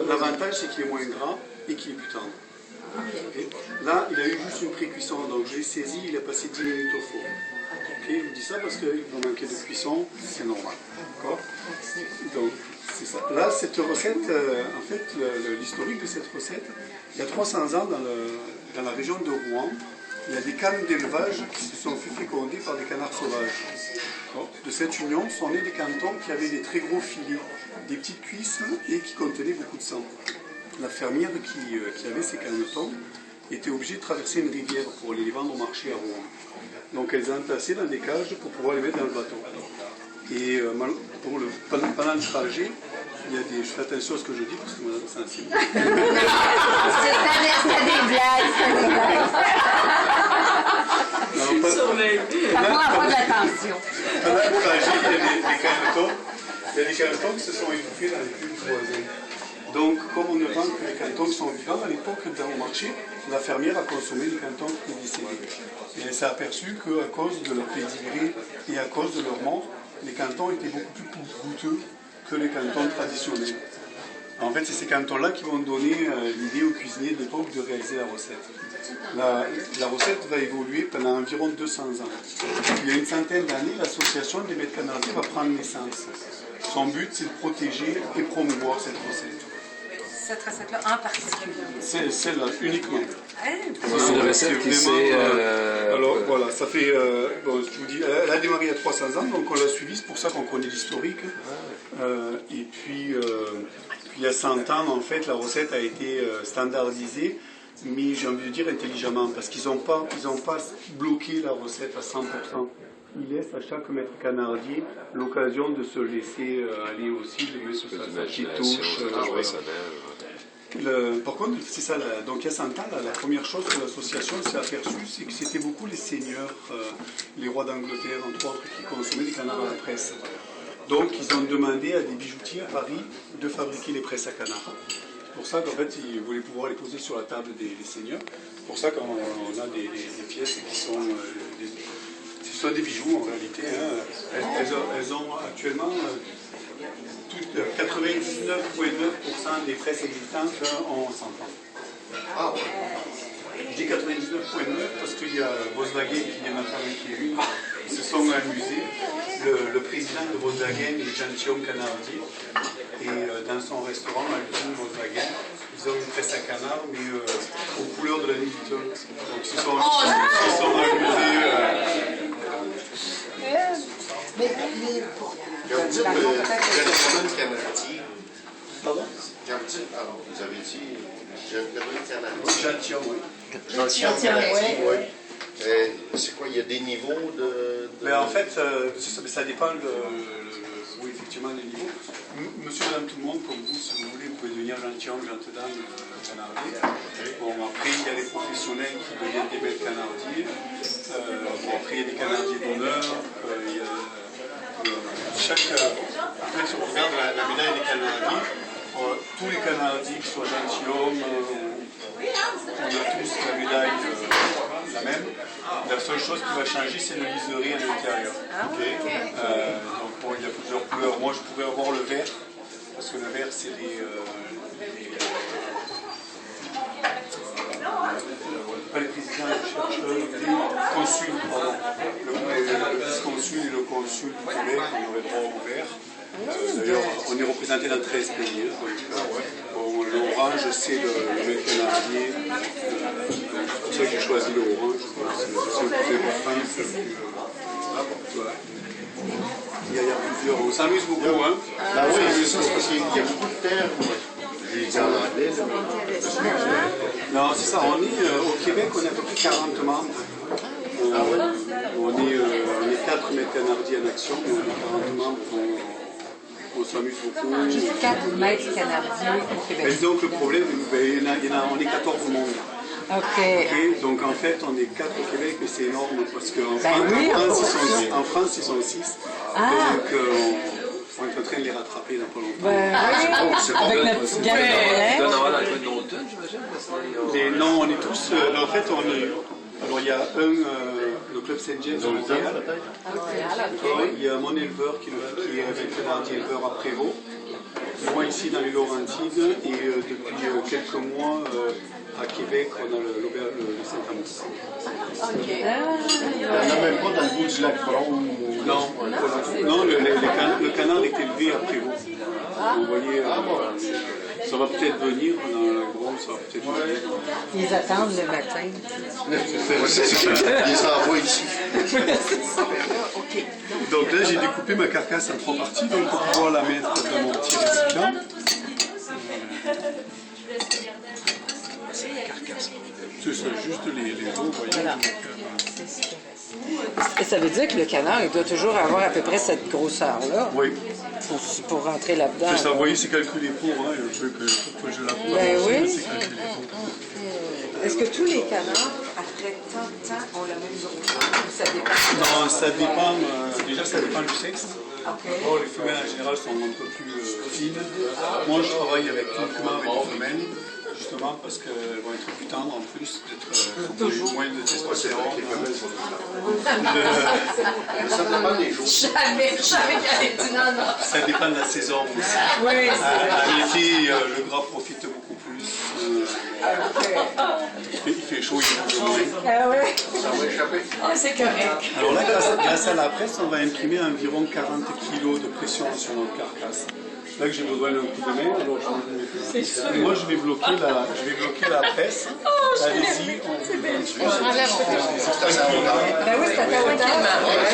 L'avantage, c'est qu'il est moins gras et qu'il est plus tendre. Okay. Là, il a eu juste une pré-cuisson, donc je l'ai saisi, il a passé 10 minutes au four. Okay, je vous dis ça parce qu'il va manquer de cuisson, c'est normal. Donc, c'est ça. Là, cette recette, en fait, l'historique de cette recette, il y a 300 ans dans la région de Rouen, il y a des cannes d'élevage qui se sont fait féconder par des canards sauvages. De cette union sont nés des cantons qui avaient des très gros filets, des petites cuisses et qui contenaient beaucoup de sang. La fermière qui avait ces canetons était obligée de traverser une rivière pour aller les vendre au marché à Rouen. Donc elles ont entassé dans des cages pour pouvoir les mettre dans le bateau. Et pendant le trajet, il y a des... Je fais attention à ce que je dis parce que moi c'est sensible. C'est des blagues, ça prend avoir de l'attention. Pendant le trajet, il y a des canetons qui se sont étouffés dans les pulls voisins. Donc, comme on ne vend que les canetons qui sont vivants, à l'époque, dans le marché, la fermière a consommé les canetons qui étaient décédés. Et elle s'est aperçue qu'à cause de leur pédigré et à cause de leur mort, les canetons étaient beaucoup plus goûteux que les canetons traditionnels. En fait, c'est ces canetons-là qui vont donner l'idée aux cuisiniers de l'époque de réaliser la recette. La recette va évoluer pendant environ 200 ans. Il y a une centaine d'années, l'association des maîtres canardiers va prendre naissance. Son but, c'est de protéger et promouvoir cette recette. Cette recette-là en particulier? C'est celle-là, uniquement. C'est une recette qui s'est... Alors voilà, ça fait... bon, je vous dis, elle a démarré il y a 300 ans, donc on l'a suivie, c'est pour ça qu'on connaît l'historique. Et puis, il y a 100 ans, en fait, la recette a été standardisée, mais j'ai envie de dire intelligemment, parce qu'ils n'ont pas bloqué la recette à 100%. Ils laissent à chaque maître canardier l'occasion de se laisser aller aussi, de mettre sa petite touche. Par contre, c'est ça, donc il y a 100 ans, la première chose que l'association s'est aperçue, c'est que c'était beaucoup les seigneurs, les rois d'Angleterre, entre autres, qui consommaient des canards à la presse. Donc ils ont demandé à des bijoutiers à Paris de fabriquer les presses à canards. C'est pour ça qu'en fait, ils voulaient pouvoir les poser sur la table des seigneurs. C'est pour ça qu'on a des pièces qui sont... ce sont des bijoux en réalité. Hein. Elles ont actuellement... 99,9% des presses existantes ont 100 ans. Ah ouais. Je dis 99,9 parce qu'il y a Volkswagen qui vient d'en fabriquer une. Ils se sont amusés. Le président de Volkswagen est Jean-Guillaume Canardier. Et dans son restaurant, à l'usine Volkswagen, ils ont une presse à canard, mais aux couleurs de la Louis Vuitton. Donc ils se sont amusés. Canardier. Pardon? Alors, vous avez dit Gentilhomme, oui. Gentilhomme, oui. C'est quoi, il y a des niveaux de... Mais en fait, ça dépend oui, effectivement, les niveaux. Monsieur, madame, tout le monde, comme vous, si vous voulez, vous pouvez devenir gentilhomme, gentille-dame, canardier. Bon, après, il y a les professionnels qui deviennent des maîtres canardiers. Bon, après, il y a des canardiers d'honneur. En fait, si on regarde la médaille des canardiers, tous les canardiers qui soient gentilshommes, on a tous la médaille la même. La seule chose qui va changer, c'est le liseré à l'intérieur. Donc bon, il y a plusieurs couleurs. Moi, je pourrais avoir le vert, parce que le vert, c'est pas les présidents, les consuls, pardon. Le vice-consul et le consul du Québec, on aurait droit au vert. D'ailleurs, on est représenté dans 13 pays. Bon, l'orange, c'est le maître canardier. C'est pour ça que j'ai choisi l'orange. C'est le plus important. Voilà. Il y a plusieurs. On s'amuse beaucoup, hein? Ah oui, c'est ça, c'est parce qu'il y a beaucoup de terres. Je l'ai dit en anglais, non, c'est ça. On est, au Québec, on est à peu près 40 membres. On est 4 maîtres canardiers en action, mais on est 40 membres. On s'amuse beaucoup. Juste 4 maîtres canardiers au Québec. Et donc le problème, on est 14 au monde. OK. Donc en fait, on est 4 au Québec, mais c'est énorme parce qu'en France, ils sont 6. Donc on est en train de les rattraper dans pas longtemps. Avec notre petite gamme de non, on est tous. En fait, alors il y a le club Saint-James à Montréal. Il y a mon éleveur qui est un canardien éleveur à Prévost. moi ici dans les Laurentides et depuis quelques mois à Québec, on a l'auberge de Saint-Amour. OK. Il n'y en a même pas dans le bout du lac Brome. Non, le canard est élevé à Prévost. Vous voyez, ça va peut-être venir dans la Brome, ça va peut-être venir. Ils attendent le matin. C'est ça, ils les envoient ici. OK. Donc là, j'ai découpé ma carcasse en 3 parties donc pour pouvoir la mettre dans mon petit récipient. C'est ça, juste les os, vous voyez. Voilà. Et ça veut dire que le canard, il doit toujours avoir à peu près cette grosseur-là Oui. pour rentrer là-dedans. C'est ça, vous voyez, c'est calculé pour, hein, je veux que je la vois. Ben oui. C'est calculé pour. Est-ce que tous les canards, après tant de temps, ont la même grosseur? Ça dépend. Non, ça dépend, déjà ça dépend du sexe. OK. Bon, les femelles en général sont un peu plus fines. Moi je travaille uniquement avec les femelles, justement parce qu'elles vont être plus tendres en plus, peut-être moins de testostérone. Ça dépend des jours. Jamais qu'elle ait dit non. Ça dépend de la saison aussi. Oui, À l'été, le gras profite beaucoup plus. Il fait chaud, il fait moins. Ah ouais. Ça va échapper. Ah, c'est correct. Alors là, grâce à la presse, on va imprimer environ 40 kg de pression sur notre carcasse. Là que j'ai besoin d'un coup de main, alors moi je vais bloquer la presse. Allez-y, Ben oui, c'est à ta hauteur.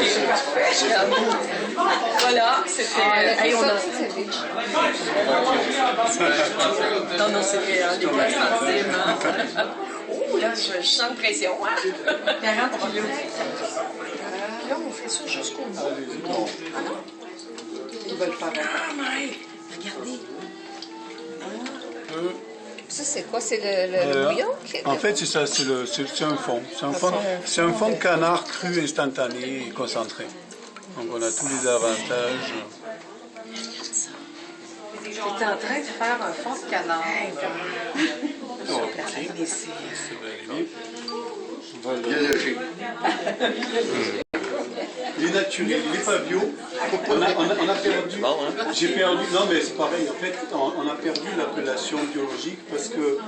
C'est parfait. Voilà, c'était... Hey, on a... Non, c'était des fois sensible. Oh, là, je sens de pression. 40 kilos. Là, on fait ça jusqu'au bout. Ah non? Ils veulent faire un... Ah, mais regardez. Ça, c'est quoi? C'est le bouillon? En fait, c'est ça, c'est un fond. C'est un fond de canard cru instantané et concentré. Donc on a tous les avantages. J'étais en train de faire un fond de canard. Bien léger. Il est naturel, il n'est pas bio. On a perdu. J'ai perdu. Non, mais c'est pareil. En fait, on a perdu l'appellation biologique parce que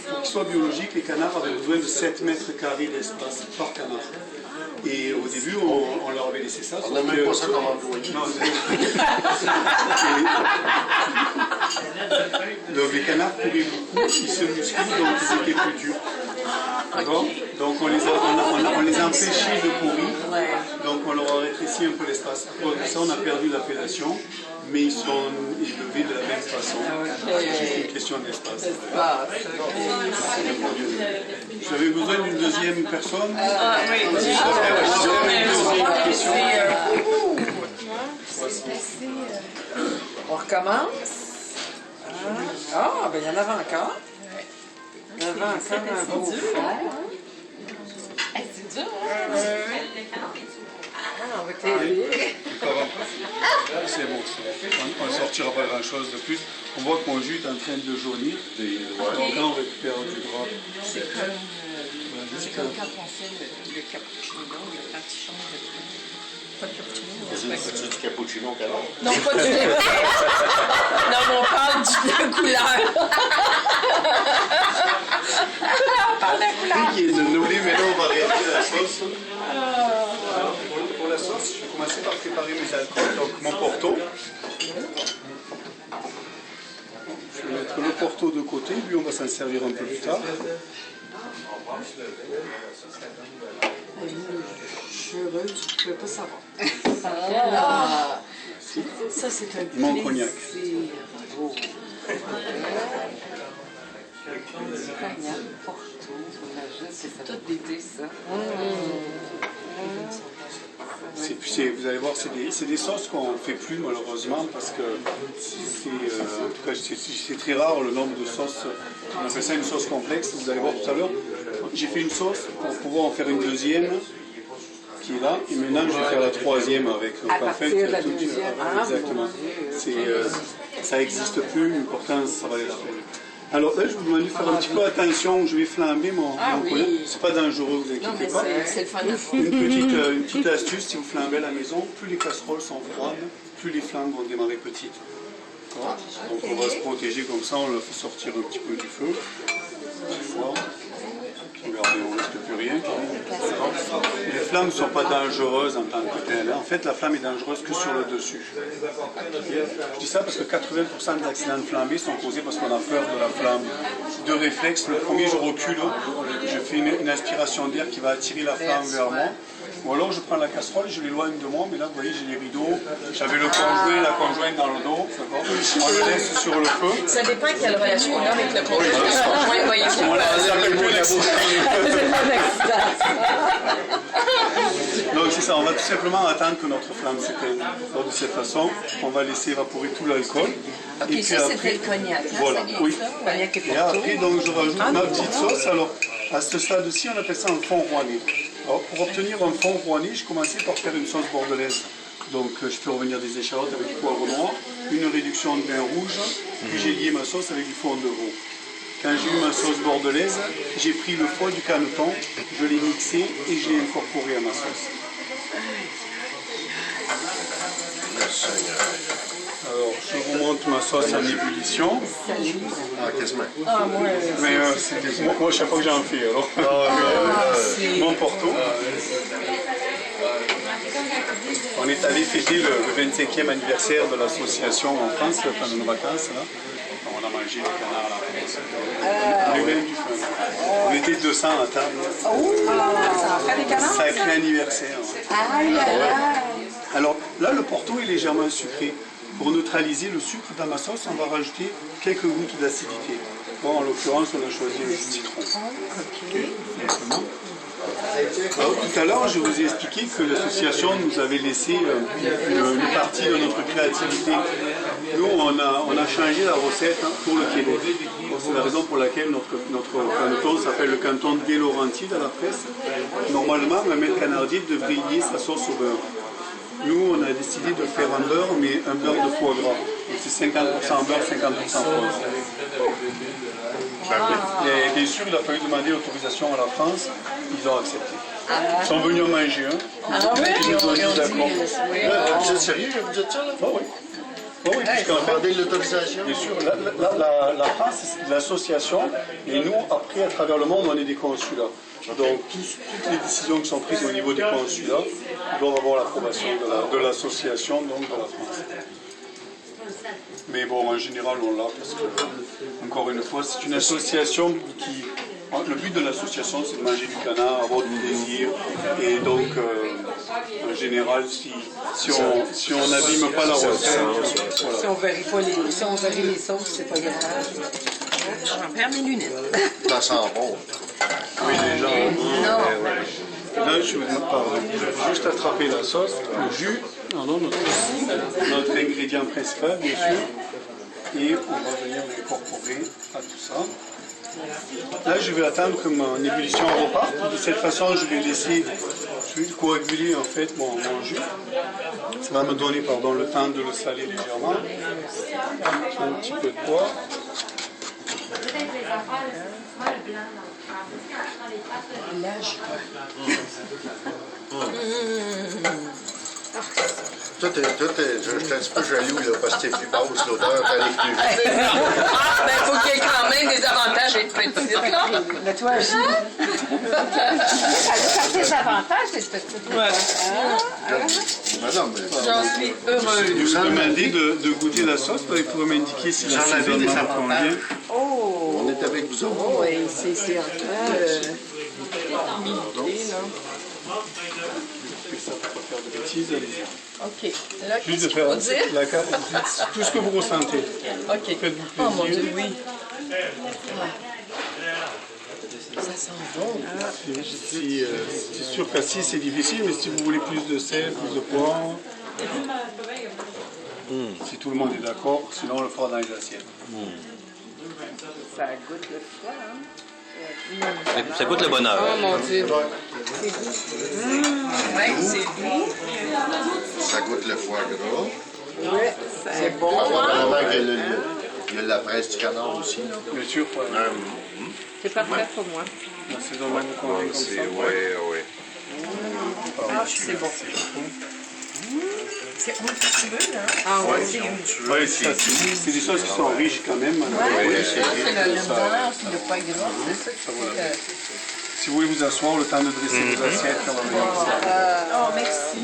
pour qu'il soit biologique, les canards avaient besoin de 7 mètres carrés d'espace par canard. Et au début, on leur avait laissé ça. On n'a même pas ça comme employé. Non, donc les canards couraient beaucoup, ils se musclent, donc ils étaient plus durs. D'accord. Donc on les a empêchés de courir, donc on leur a rétréci un peu l'espace. Pour ça on a perdu l'appellation, mais ils sont élevés de la même façon. C'est une question d'espace. J'avais besoin d'une deuxième personne. Oui, Une deuxième question. on recommence. Ah, ben il y en avait encore. Il y avait encore un beau fond. C'est dur, Avec les billes. C'est bon, on ne sortira pas grand chose de plus. On voit que mon jus est en train de jaunir. Donc là on récupère du gras. C'est comme quand on fait le cappuccino, quand il change de truc. Pas de cappuccino. C'est du cappuccino au canard. Non, pas du lait. Non, mais on parle de la couleur. On parle de la couleur. Qui est de l'olive, mais là, on va réaliser la sauce. Alors, pour la sauce, je vais commencer par préparer mes alcools. Donc mon porto. Je vais mettre le porto de côté, lui on va s'en servir un peu plus tard. Je suis heureuse, je ne pouvais pas savoir. Ça, c'est un Mon cognac. Oh. Cognac, Porto, c'est tout d'été, ça. Vous allez voir, c'est des sauces qu'on ne fait plus malheureusement parce que en tout cas, c'est très rare le nombre de sauces. On appelle ça une sauce complexe. Vous allez voir tout à l'heure. J'ai fait une sauce pour pouvoir en faire une deuxième qui est là. Et maintenant, je vais faire la troisième avec. À partir de la deuxième. Exactement. Ça n'existe plus, mais pourtant, ça valait la peine. Alors là, je vous demande de faire un petit peu attention. Je vais flamber mon collet. C'est pas dangereux, vous inquiétez pas. C'est le fun. Une petite astuce, si vous flambez à la maison, plus les casseroles sont froides, plus les flammes vont démarrer petites. Donc on va se protéger comme ça, on le fait sortir un petit peu du feu. Voilà. Regardez, on ne risque plus rien. Les flammes ne sont pas dangereuses en tant que telles. En fait, la flamme est dangereuse que sur le dessus. Je dis ça parce que 80% des accidents de flambée sont causés parce qu'on a peur de la flamme. De réflexe, le premier, je recule, je fais une aspiration d'air qui va attirer la flamme vers moi. Ou alors je prends la casserole, je l'éloigne de moi, mais là vous voyez j'ai les rideaux, j'avais le conjoint, la conjointe dans le dos, on le laisse sur le feu. Ça dépend quelle relation on a avec le conjoint. Le conjoint, voyez-vous. Voilà, ça s'appelle plus l'accident. Donc c'est ça, on va tout simplement attendre que notre flamme s'éteigne. Alors de cette façon, on va laisser évaporer tout l'alcool. Ok, et puis ça après, c'était le cognac. Hein, voilà, ça, oui. ça, cognac et Et après, donc, je rajoute ma petite sauce. Alors, à ce stade-ci, on appelle ça un fond rouennais. Alors, pour obtenir un fond rouennais, je commençais par faire une sauce bordelaise. Donc, je fais revenir des échalotes avec du poivre noir, une réduction de vin rouge, puis j'ai lié ma sauce avec du fond de veau. Quand j'ai eu ma sauce bordelaise, j'ai pris le foie du caneton, je l'ai mixé et je l'ai incorporé à ma sauce. Alors, je remonte ma sauce en ébullition. Ah, quasiment. Mais moi, chaque fois que j'en fais, alors. Mon Porto. On est allé fêter le 25e anniversaire de l'association en France, pendant nos vacances. Là. On a mangé des canards à la France. On avait du fun. On était 200 à table. Ça en fait des canards. Sacré anniversaire. Alors là, le Porto est légèrement sucré. Pour neutraliser le sucre dans ma sauce, on va rajouter quelques gouttes d'acidité. Bon, en l'occurrence, on a choisi un jus de citron. Simplement. Alors, tout à l'heure, je vous ai expliqué que l'association nous avait laissé une partie de notre créativité. Nous, on a changé la recette pour le Québec. C'est la raison pour laquelle notre canton s'appelle le canton de Des-Laurentides à la presse. Normalement, la maître canardier devrait lier sa sauce au beurre. Nous, on a décidé de faire un beurre, mais un beurre de foie gras. C'est 50% beurre, 50% foie. Et bien sûr, il a fallu demander l'autorisation à la France. Ils ont accepté. Ils sont venus en manger un. Ils nous ont dit d'accord. Vous êtes sérieux, vous dites ça, là? Oh oui. Oh oui, puisqu'en fait, Demandez l'autorisation? bien sûr, la France, c'est l'association, et nous, après, à travers le monde, on est des consulats. Donc, toutes les décisions qui sont prises au niveau des consulats doivent avoir l'approbation de l'association, donc de la France. Mais bon, en général, on l'a, parce que, encore une fois, c'est une association qui... Le but de l'association, c'est de manger du canard, avoir du plaisir, et donc, en général, si on n'abîme pas la recette, voilà. Si on varie les sauces, c'est pas grave. J'en perds mes lunettes. Ça sent bon. Oui, déjà. Là, je vais juste attraper la sauce, le jus, notre ingrédient principal, bien sûr, et on va venir l'incorporer à tout ça. Là, je vais attendre que mon ébullition reparte. De cette façon, je vais coaguler en fait mon jus. Ça va me donner le temps de le saler légèrement. Un petit peu de poivre. Toi, je suis un petit peu jaloux, là, parce que t'es plus basse, l'odeur, t'arrives plus vite. Ah, ben, il faut qu'il y ait quand même des avantages d'être petite, là. Mais toi aussi. Ça a certains avantages, d'être petite. Madame, J'en suis heureuse. Je vous demandais de goûter la sauce, il pourrait m'indiquer si la assaisonnement me convient. Oh! on est avec vous autres. Oh, oui, c'est un peu milité, là. Ça pour pas faire de bêtises, allez-y. OK. Là, Juste qu'est-ce de qu'il faire faut dire? tout ce que vous ressentez. OK. Faites-vous Oh, mon plaisir. Dieu, oui. Ça sent bon. C'est sûr qu'assis c'est difficile, mais si vous voulez plus de sel, plus de poivre, si tout le monde est d'accord, sinon on le fera dans les assiettes. Ça goûte le froid, hein? Ça goûte le bonheur. Oh mon Dieu. C'est doux. Ouais, c'est doux. Ça goûte le foie gras. Ouais, c'est bon. Probablement qu'il y a la presse du canard aussi. Là. Bien sûr, C'est parfait pour moi. l'assaisonnement vous convient comme ça. Oui. Ah, c'est bon. C'est onctueux, là. Ah oui. Ouais, c'est des sauces qui sont riches quand même. Ouais, ça, c'est le beurre, c'est le foie gras. C'est ça qui fait Si vous voulez vous asseoir, le temps de dresser vos assiettes, ça va venir. Oh, merci.